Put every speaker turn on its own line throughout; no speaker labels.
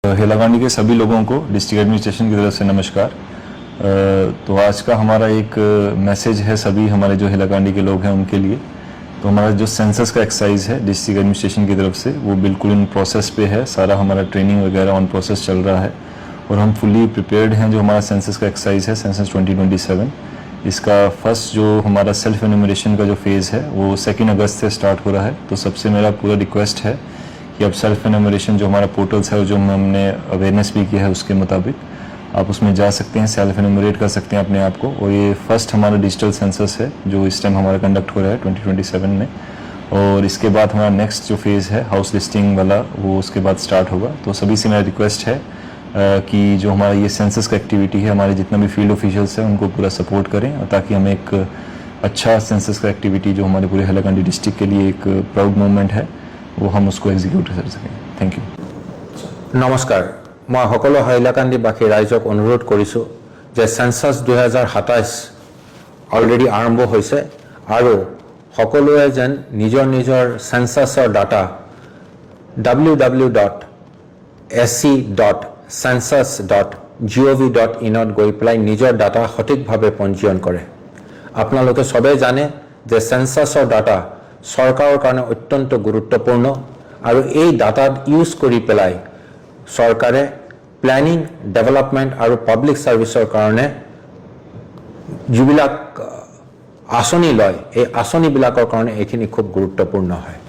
हैलाकांडी के सभी लोगों को डिस्ट्रिक्ट एडमिनिस्ट्रेशन की तरफ से नमस्कार। तो आज का हमारा एक मैसेज है सभी हमारे जो हैलाकांडी के लोग हैं उनके लिए। तो हमारा जो सेंसस का एक्सरसाइज है डिस्ट्रिक्ट एडमिनिस्ट्रेशन की तरफ से वो बिल्कुल इन प्रोसेस पे है, सारा हमारा ट्रेनिंग वगैरह ऑन प्रोसेस चल रहा है और हम फुली प्रिपेयर्ड हैं। जो हमारा सेंसस का एक्सरसाइज है सेंसस 2027, इसका फर्स्ट जो हमारा सेल्फ एनुमरेशन का जो फेज़ है वो 2 अगस्त से स्टार्ट हो रहा है। तो सबसे मेरा पूरा रिक्वेस्ट है कि अब सेल्फ एनुमरेशन जो हमारा पोर्टल्स है और जो हमने अवेयरनेस भी किया है उसके मुताबिक आप उसमें जा सकते हैं, सेल्फ एनुमरेट कर सकते हैं अपने आप को। और ये फर्स्ट हमारा डिजिटल सेंसस है जो इस टाइम हमारा कंडक्ट हो रहा है 2027 में। और इसके बाद हमारा नेक्स्ट जो फेज़ है हाउस लिस्टिंग वाला वो उसके बाद स्टार्ट होगा। तो सभी से मेरा रिक्वेस्ट है कि जो हमारा ये सेंसस का एक्टिविटी है, हमारे जितना भी फील्ड ऑफिशियल्स हैं उनको पूरा सपोर्ट करें ताकि हमें एक अच्छा सेंसस का एक्टिविटी जो हमारे पूरे हैलाकांडी डिस्ट्रिक्ट के लिए एक प्राउड मोमेंट है वो हम उसको एग्जीक्यूट कर सकें। Thank you.
नमस्कार, मैं सकलो हैलाकांडीबासी राइजक अनुरोध करिছোঁ जे सेंसस 2027 अलरेडी आरम्भ होइছে আৰু সকলোৱে যেন নিজৰ নিজৰ সেন্সাছৰ ডাটা www.sc.census.gov.in গৈ পেলাই নিজৰ ডাটা সঠিকভাৱে পঞ্জীয়ন কৰে। আপোনালোকে সবে জানে যে সেন্সাছৰ ডাটা চৰকাৰৰ কাৰণে অত্যন্ত গুৰুত্বপূৰ্ণ আৰু এই ডাটা ইউজ কৰি পেলাই চৰকাৰে প্ল্যানিং ডেভেলপমেন্ট আৰু পাব্লিক সার্ভিসৰ কাৰণে যিবিলাক আঁচনি লয় এই আঁচনিবিলাকৰ কাৰণে এইখিনি খুব গুৰুত্বপূৰ্ণ হয়।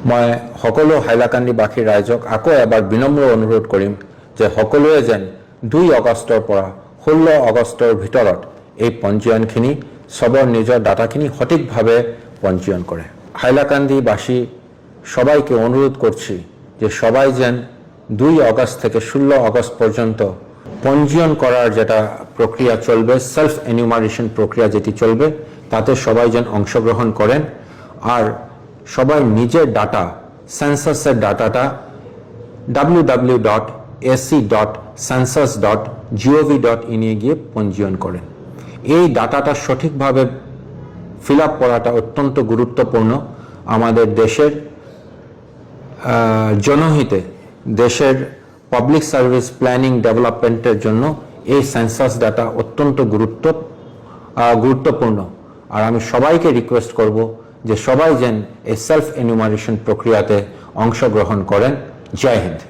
মই সকলো হাইলাকান্দিবাসী ৰাইজক আকৌ এবাৰ বিনম্ৰ অনুৰোধ কৰিম যে সকলোৱে যেন 2 আগষ্টৰ পৰা 16 আগষ্টৰ ভিতৰত এই পঞ্জীয়নখিনি সবৰ নিজৰ ডাটাখিনি সঠিকভাৱে পঞ্জীয়ন করে। হাইলাকান্দিবাসী সবাইকে অনুরোধ করছি যে সবাই যেন 2 আগস্ট থেকে 16 আগস্ট পর্যন্ত পঞ্জীয়ন করার যেটা প্রক্রিয়া চলবে, সেলফ এনুমারেশন প্রক্রিয়া যেটি চলবে তাতে সবাই যেন অংশগ্রহণ করেন আর সবাই নিজের ডাটা সেন্সাসের ডাটাটা www.sc.census.gov.in এ গিয়ে পঞ্জীয়ন করেন। এই ডাটাটা সঠিকভাবে ফিল আপ করাটা অত্যন্ত গুরুত্বপূর্ণ। আমাদের দেশের জনহিতে দেশের পাবলিক সার্ভিস প্ল্যানিং ডেভেলপমেন্টের জন্য এই সেন্সাস ডাটা অত্যন্ত গুরুত্বপূর্ণ। আর আমি সবাইকে রিকোয়েস্ট করব যে সবাই যেন এই সেলফ এনুমারেশন প্রক্রিয়াতে অংশগ্রহণ করেন। জয় হিন্দ।